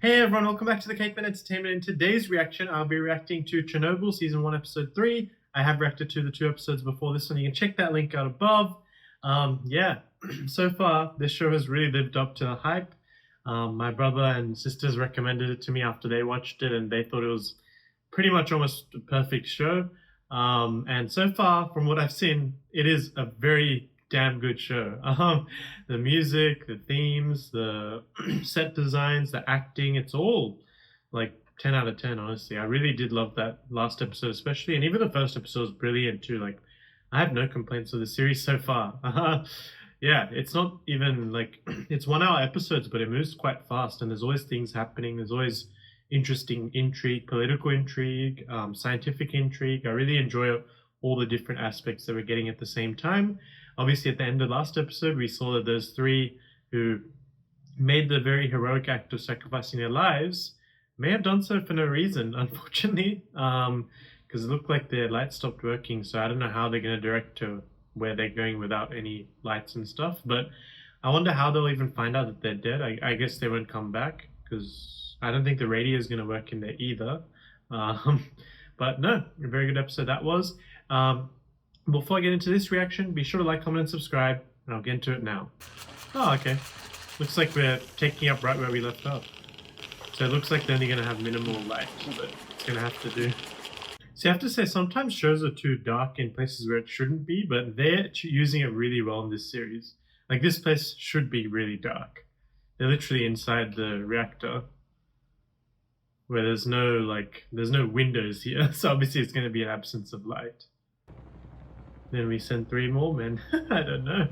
Hey everyone, welcome back to the Cakeman Entertainment. In today's reaction, I'll be reacting to Chernobyl Season 1 Episode 3. I have reacted to the 2 episodes before this one. You can check that link out above. So far, this show has really lived up to the hype. My brother and sisters recommended it to me after they watched it, and they thought it was pretty much almost a perfect show. And so far, from what I've seen, it is a very damn good show. The music, the themes, the set designs, the acting, it's all like 10 out of 10, honestly. I really did love that last episode especially, and even the first episode was brilliant too. Like, I have no complaints with the series so far. Yeah, it's not even like it's 1 hour episodes, but it moves quite fast, and there's always things happening. There's always interesting intrigue, political intrigue, scientific intrigue. I really enjoy all the different aspects that we're getting at the same time. Obviously, at the end of last episode, we saw that those three who made the very heroic act of sacrificing their lives may have done so for no reason, unfortunately, because it looked like their lights stopped working. So I don't know how they're going to direct to where they're going without any lights and stuff. But I wonder how they'll even find out that they're dead. I guess they won't come back because I don't think the radio is going to work in there either. But no, a very good episode that was. Before I get into this reaction, be sure to like, comment, and subscribe, and I'll get into it now. Oh, okay. Looks like we're taking up right where we left off. So it looks like they're only going to have minimal light, but it's going to have to do. So I have to say, sometimes shows are too dark in places where it shouldn't be, but they're using it really well in this series. Like, this place should be really dark. They're literally inside the reactor, where there's no windows here, so obviously it's going to be an absence of light. Then we send 3 more men. I don't know.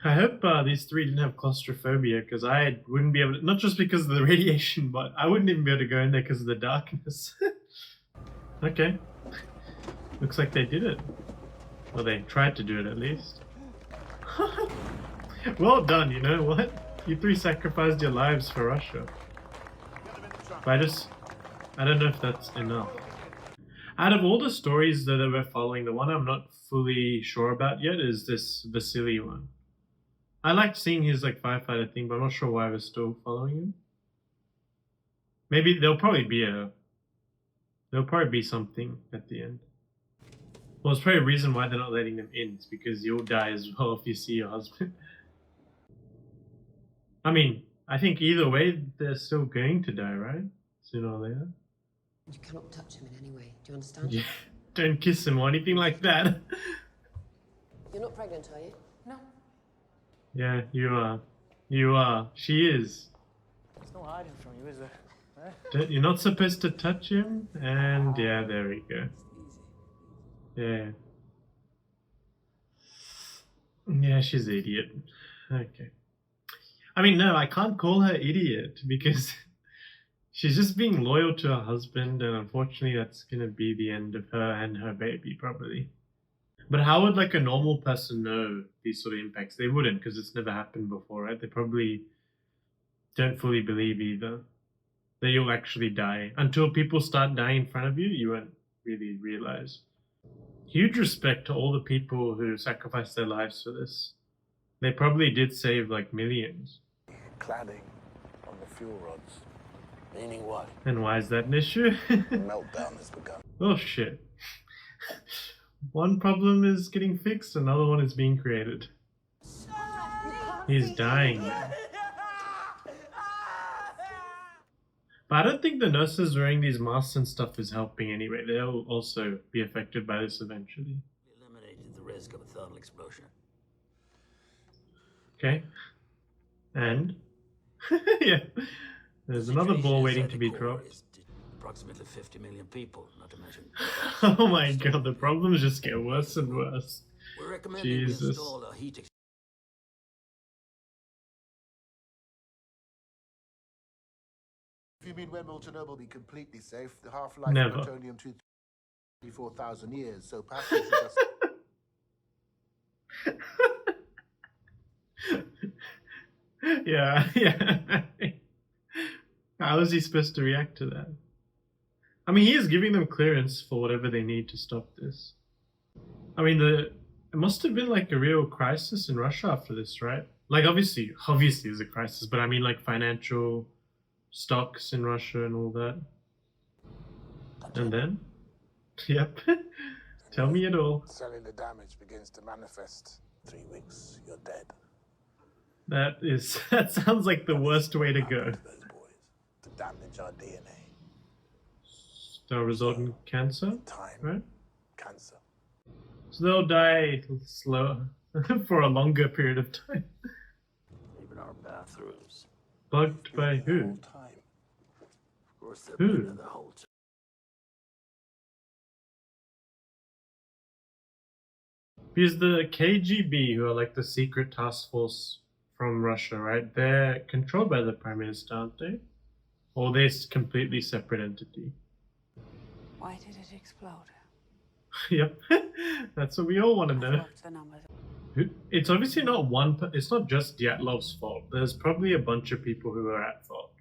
I hope these 3 didn't have claustrophobia, because I wouldn't be able to, not just because of the radiation, but I wouldn't even be able to go in there because of the darkness. Okay. Looks like they did it. Well, they tried to do it at least. Well done, you know what? You 3 sacrificed your lives for Russia. But I don't know if that's enough. Out of all the stories that we're following, the one I'm not fully sure about yet is this Vasily one. I liked seeing his firefighter thing, but I'm not sure why we're still following him. Maybe there'll probably be something at the end. Well, it's probably a reason why they're not letting them in. It's because you'll die as well if you see your husband. I mean, I think either way, they're still going to die, right? Sooner or later. You cannot touch him in any way. Do you understand? Yeah. Don't kiss him or anything like that. You're not pregnant, are you? No. Yeah, you are. You are. She is. There's no hiding from you, is there? You're not supposed to touch him, and yeah, there we go. Yeah. Yeah, she's an idiot. Okay. I mean, no, I can't call her idiot because she's just being loyal to her husband, and unfortunately that's gonna be the end of her and her baby, probably. But how would a normal person know these sort of impacts? They wouldn't, because it's never happened before, right? They probably don't fully believe either that you'll actually die. Until people start dying in front of you, you won't really realize. Huge respect to all the people who sacrificed their lives for this. They probably did save millions. Cladding on the fuel rods. Meaning what? And why is that an issue? Meltdown has begun. Oh shit. One problem is getting fixed, another one is being created. He's dying now. But I don't think the nurses wearing these masks and stuff is helping anyway. They'll also be affected by this eventually. Eliminated the risk of a thermal explosion. Okay. And? Yeah. There's another ball waiting to be dropped. Approximately 50 million people, not to mention. Oh my god, the problems just get worse and worse. We're recommending we Jesus. install a heat exchanger. You mean when will Chernobyl be completely safe? The half-life Never. of plutonium 24,000 years, so perhaps we should just... Yeah. How is he supposed to react to that? I mean, he is giving them clearance for whatever they need to stop this. I mean, it must have been a real crisis in Russia after this, right? Obviously there's a crisis, but I mean financial, stocks in Russia and all that. And then? Yep. Tell me it all. Selling the damage begins to manifest. 3 weeks, you're dead. That sounds like the worst way to go. Those boys to damage our DNA. They'll result in cancer, Time. right? Cancer. So they'll die slow for a longer period of time. Even our bathrooms. Bugged by The who? whole time. Of course, they're Who? better the whole time. Because the KGB, who are like the secret task force from Russia, right? They're controlled by the Prime Minister, aren't they? Or they're completely separate entity. Why did it explode? Yep, that's what we all want to I've know. looked the numbers. It's obviously not it's not just Dyatlov's fault. There's probably a bunch of people who are at fault.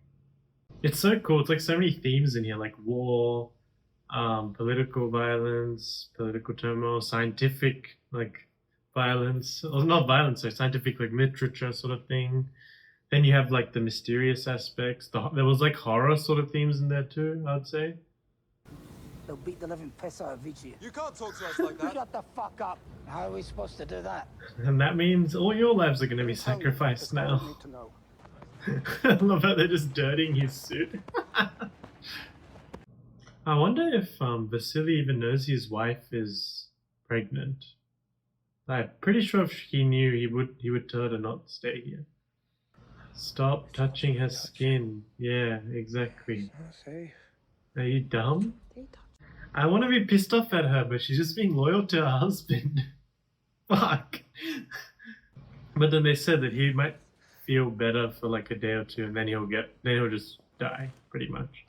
It's so cool. It's like so many themes in here, like war, political violence, political turmoil, scientific like violence, or not violence, so scientific like literature sort of thing. Then you have like the mysterious aspects. There was like horror sort of themes in there too, I'd say. They'll beat the living piss out of each of you. You can't talk to us like that. Shut the fuck up. How are we supposed to do that? And that means all your lives are going to be Tell me, sacrificed that's all I now. need to know. I love how they're just dirtying his suit. I wonder if Vasily even knows his wife is pregnant. I'm pretty sure if he knew, he would tell her to not stay here. Stop touching her skin. Yeah, exactly. Are you dumb? I want to be pissed off at her, but she's just being loyal to her husband. Fuck. But then they said that he might feel better for like a day or two, and then he'll just die, pretty much.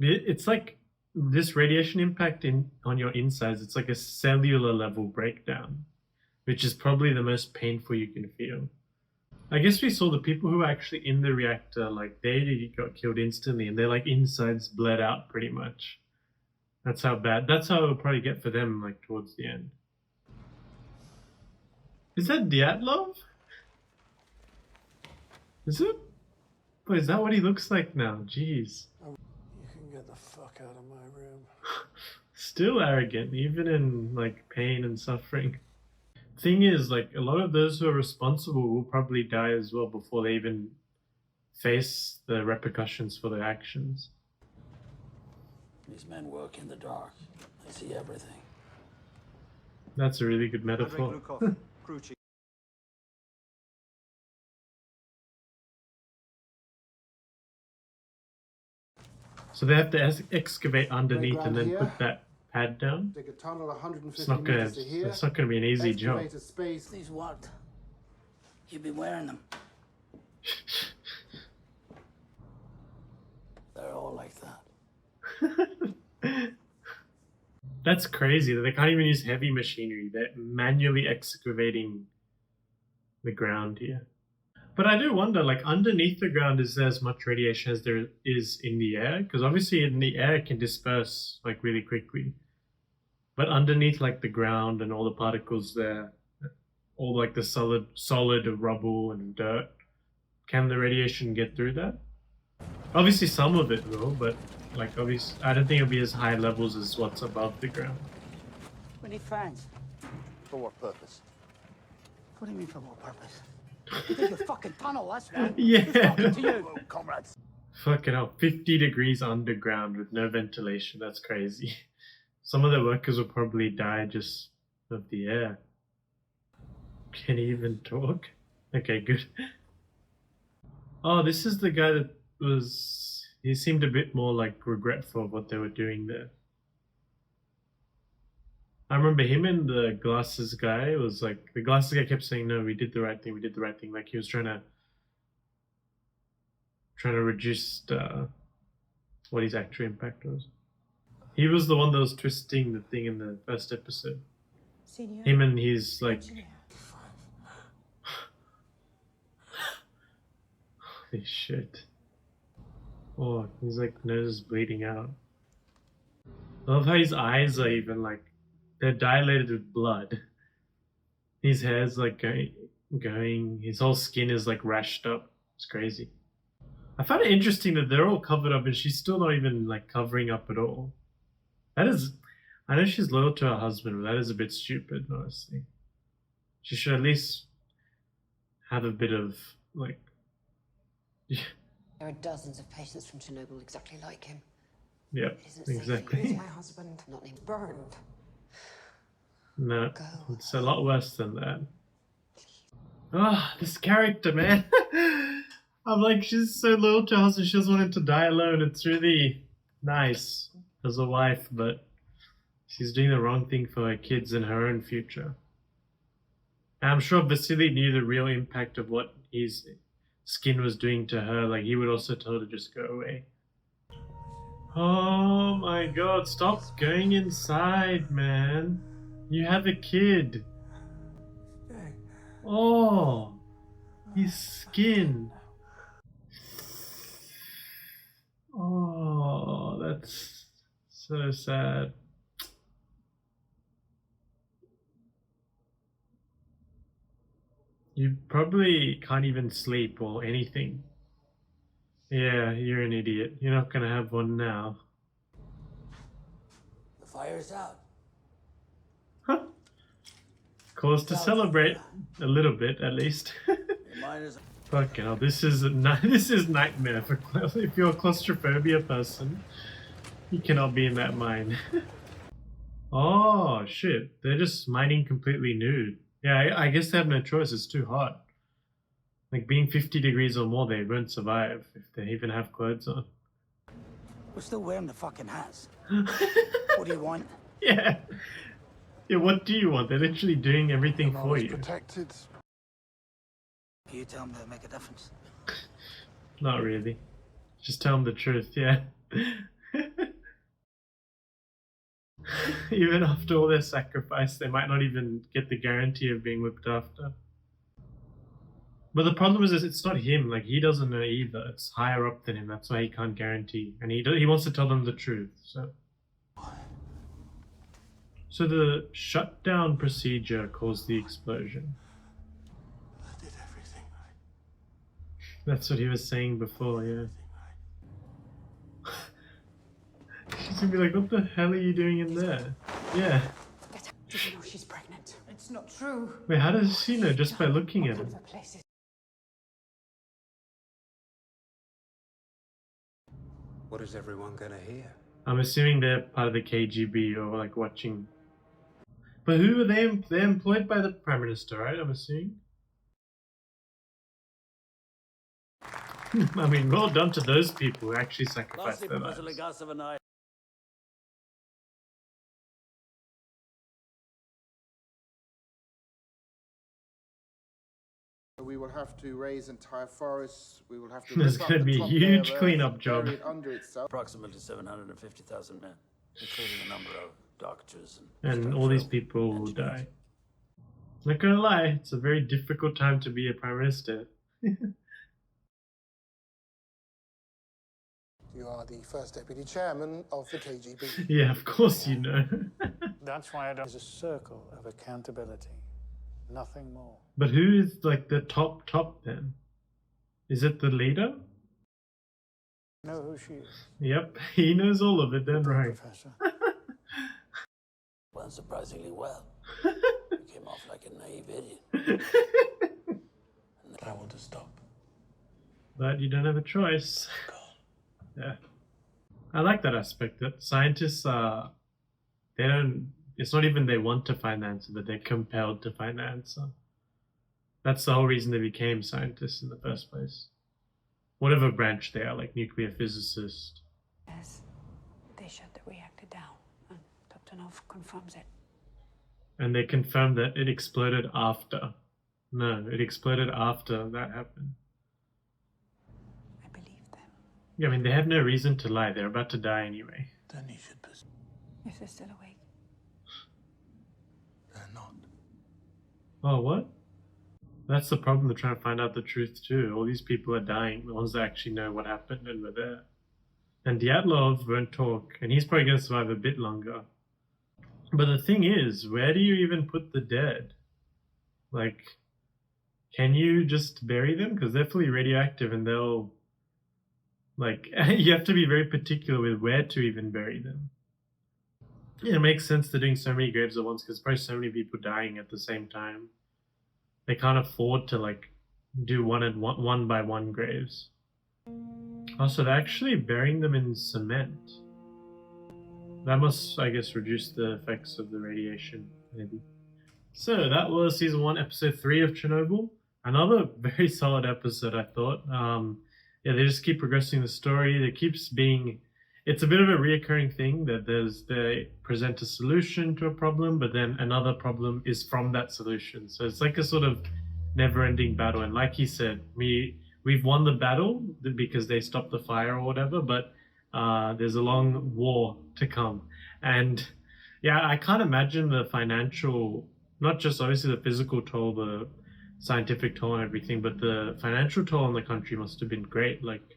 It's like this radiation impact on your insides. It's like a cellular level breakdown, which is probably the most painful you can feel. I guess we saw the people who were actually in the reactor, like they got killed instantly, and their like insides bled out pretty much. That's how bad. That's how it'll probably get for them, like towards the end. Is that Dyatlov? Is it? Oh, is that what he looks like now? Jeez. You can get the fuck out of my room. Still arrogant, even in like pain and suffering. Thing is, like a lot of those who are responsible will probably die as well before they even face the repercussions for their actions. These men work in the dark. They see everything. That's a really good metaphor. Crew chief. So they have to excavate underneath and then here. put that pad down. Dig a tunnel 150 It's not gonna. meters to here. It's not gonna be an easy job. Excavate a space. These what? You've been wearing them. They're all like that. That's crazy that they can't even use heavy machinery. They're manually excavating the ground here. But I do wonder, like, underneath the ground, is there as much radiation as there is in the air? Because obviously in the air it can disperse, like, really quickly. But underneath, like, the ground and all the particles there, all, like, the solid rubble and dirt, can the radiation get through that? Obviously some of it will, but, like, obviously, I don't think it'll be as high levels as what's above the ground. We need fans. For what purpose? What do you mean for what purpose? You think your fucking tunnel, that's why. Yeah. Who's talking to you? Oh, comrades. Fucking hell, 50 degrees underground with no ventilation. That's crazy. Some of the workers will probably die just of the air. Can he even talk? Okay, good. Oh, this is the guy that was... He seemed a bit more, like, regretful of what they were doing there. I remember him and the glasses guy was like... The glasses guy kept saying, no, we did the right thing, we did the right thing. Like, he was trying to reduce what his actual impact was. He was the one that was twisting the thing in the first episode. Senior. Him and his, like... Holy shit. Oh, his, like, nose is bleeding out. I love how his eyes are even, like... They're dilated with blood. His hair's, like, going... His whole skin is, like, rashed up. It's crazy. I find it interesting that they're all covered up and she's still not even like covering up at all. That is, I know she's loyal to her husband, but that is a bit stupid, honestly. She should at least have a bit of like. There are dozens of patients from Chernobyl exactly like him. Yep, It isn't safe for exactly. you. My husband, not named burned. No, it's a lot worse than that. Ah, this character, man. I'm like, she's so loyal to her husband, she doesn't want him to die alone. It's really nice as a wife, but she's doing the wrong thing for her kids and her own future. And I'm sure Vasily knew the real impact of what his skin was doing to her. Like, he would also tell her to just go away. Oh my god, stop going inside, man. You have a kid. Oh, his skin. Oh, that's so sad. You probably can't even sleep or anything. Yeah, you're an idiot. You're not gonna have one now. The fire's out. Huh? Cause to celebrate a little bit, at least. Your mind is Fucking hell, this is this is nightmare for if you're a claustrophobia person. You cannot be in that mine. Oh shit, they're just mining completely nude. Yeah, I guess they have no choice. It's too hot. Like being 50 degrees or more, they won't survive if they even have clothes on. We're still wearing the fucking hats. What do you want? Yeah. Yeah, what do you want? They're literally doing everything for you. Protected. You tell them to make a difference. Not really. Just tell them the truth, yeah. Even after all their sacrifice, they might not even get the guarantee of being looked after. But the problem is it's not him, like he doesn't know either. It's higher up than him, that's why he can't guarantee. And he wants to tell them the truth, so. So the shutdown procedure caused the explosion. I did everything right. That's what he was saying before, yeah. She's gonna be like, what the hell are you doing in there? Yeah. Did you know she's pregnant? It's not true. Wait, how does she know? Just by looking at him? Places. What is everyone gonna hear? I'm assuming they're part of the KGB or like watching. But who are they? They're employed by the Prime Minister, right? I'm assuming. I mean, well done to those people who actually sacrificed Lastly, their Professor lives. Legasov and I We will have to raise entire forests. We will have to. There's rip up gonna the be a top huge layer of earth cleanup and job. bury it under itself. approximately 750,000 men, including a number of doctors And all these structural people will engineers. die. Not gonna lie, it's a very difficult time to be a Prime Minister. You are the first deputy chairman of the KGB. Yeah, of course you know. That's why it's a circle of accountability. Nothing more. But who is like the top then? Is it the leader? Know who she is, Yep, he knows all of it then, right? Professor. Went surprisingly well. You came off like a naive idiot. I want to stop. But you don't have a choice. Yeah. I like that aspect that scientists are, they don't, it's not even they want to find the answer, but they're compelled to find the answer. That's the whole reason they became scientists in the first place. Whatever branch they are, like nuclear physicists. Yes, they shut the reactor down, and Toptonov confirms it. And they confirmed that it exploded after. No, it exploded after that happened. I believe them. Yeah, I mean, they have no reason to lie. They're about to die anyway. Then you should pursue. If they're still awake. They're not. Oh, what? That's the problem. They're trying to find out the truth too. All these people are dying. The ones that actually know what happened and were there. And Dyatlov won't talk. And he's probably going to survive a bit longer. But the thing is, where do you even put the dead? Like, can you just bury them? Because they're fully radioactive and they'll Like, you have to be very particular with where to even bury them. Yeah, it makes sense they're doing so many graves at once because probably so many people dying at the same time. They can't afford to like do one by one graves. Also, they're actually burying them in cement. That must, I guess, reduce the effects of the radiation, maybe. So that was season 1, episode 3 of Chernobyl. Another very solid episode, I thought. Yeah, they just keep progressing the story. There keeps being, it's a bit of a reoccurring thing that they present a solution to a problem, but then another problem is from that solution. So it's like a sort of never-ending battle. And like he said, we've won the battle because they stopped the fire or whatever, but there's a long war to come. And yeah, I can't imagine the financial, not just obviously the physical toll, the scientific toll and everything, but the financial toll on the country must have been great. Like,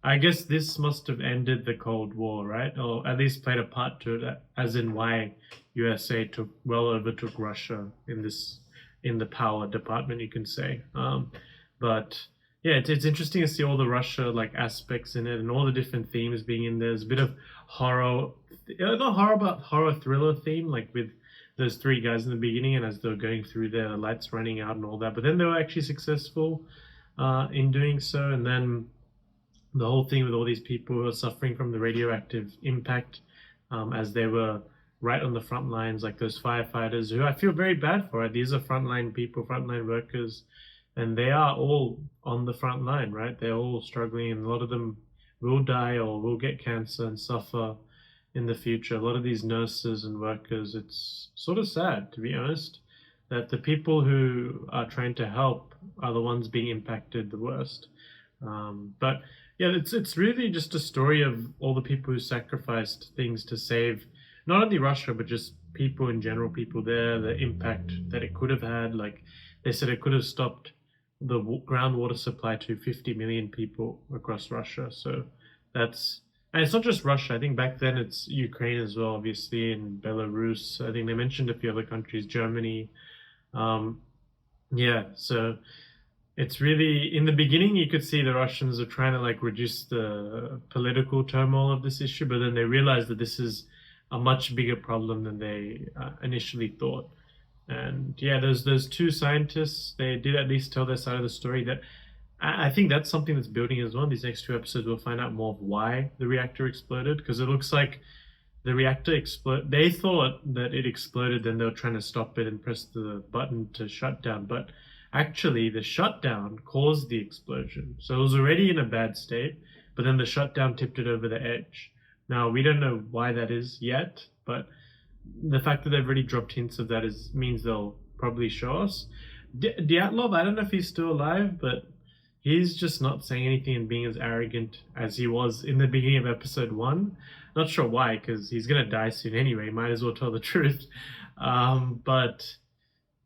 I guess this must have ended the Cold War, right? Or at least played a part to it, as in why USA overtook Russia in the power department, you can say. But yeah, it's interesting to see all the Russia like aspects in it and all the different themes being in there. There's a bit of horror, not horror, but horror thriller theme, like with those 3 guys in the beginning, and as they were going through there, the lights running out and all that. But then they were actually successful in doing so. And then the whole thing with all these people who are suffering from the radioactive impact, as they were right on the front lines, like those firefighters who I feel very bad for. These are frontline people, frontline workers, and they are all on the front line, right? They're all struggling, and a lot of them will die or will get cancer and suffer in the future. A lot of these nurses and workers, it's sort of sad, to be honest, that the people who are trying to help are the ones being impacted the worst. But yeah, it's really just a story of all the people who sacrificed things to save not only Russia, but just people in general, people there, the impact that it could have had. Like they said, it could have stopped the groundwater supply to 50 million people across Russia. So that's, and it's not just Russia. I think back then it's Ukraine as well, obviously, and Belarus. I think they mentioned a few other countries, Germany. Yeah, so it's really, in the beginning, you could see the Russians are trying to like reduce the political turmoil of this issue, but then they realized that this is a much bigger problem than they initially thought. And yeah, those 2 scientists, they did at least tell their side of the story. That I think that's something that's building as well. These next 2 episodes, we'll find out more of why the reactor exploded, because it looks like the reactor exploded. They thought that it exploded, then they were trying to stop it and press the button to shut down. But actually, the shutdown caused the explosion. So it was already in a bad state, but then the shutdown tipped it over the edge. Now, we don't know why that is yet, but the fact that they've already dropped hints of that means they'll probably show us. Dyatlov, I don't know if he's still alive, but he's just not saying anything and being as arrogant as he was in the beginning of episode 1. Not sure why, because he's going to die soon anyway. Might as well tell the truth. But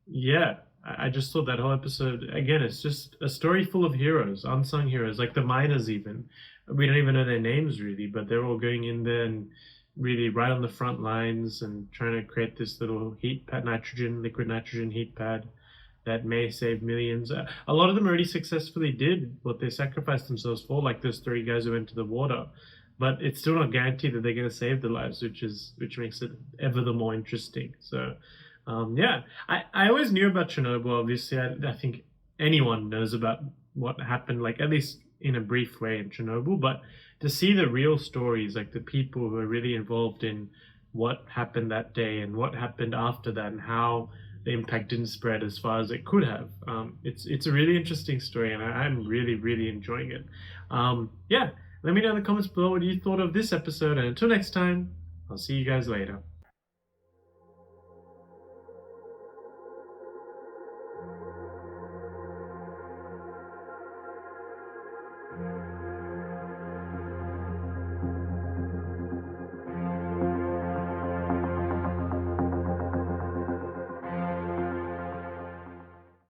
yeah, I just thought that whole episode, again, it's just a story full of heroes, unsung heroes, like the miners even. We don't even know their names really, but they're all going in there and really right on the front lines and trying to create this little heat pad, liquid nitrogen heat pad that may save millions. A lot of them already successfully did what they sacrificed themselves for, like those 3 guys who went to the water. But it's still not guaranteed that they're going to save their lives, which makes it ever the more interesting. So, yeah, I always knew about Chernobyl. Obviously, I think anyone knows about what happened, like at least in a brief way in Chernobyl. But to see the real stories, like the people who are really involved in what happened that day and what happened after that and how the impact didn't spread as far as it could have. It's a really interesting story, and I'm really, really enjoying it. Yeah, let me know in the comments below what you thought of this episode, and until next time, I'll see you guys later.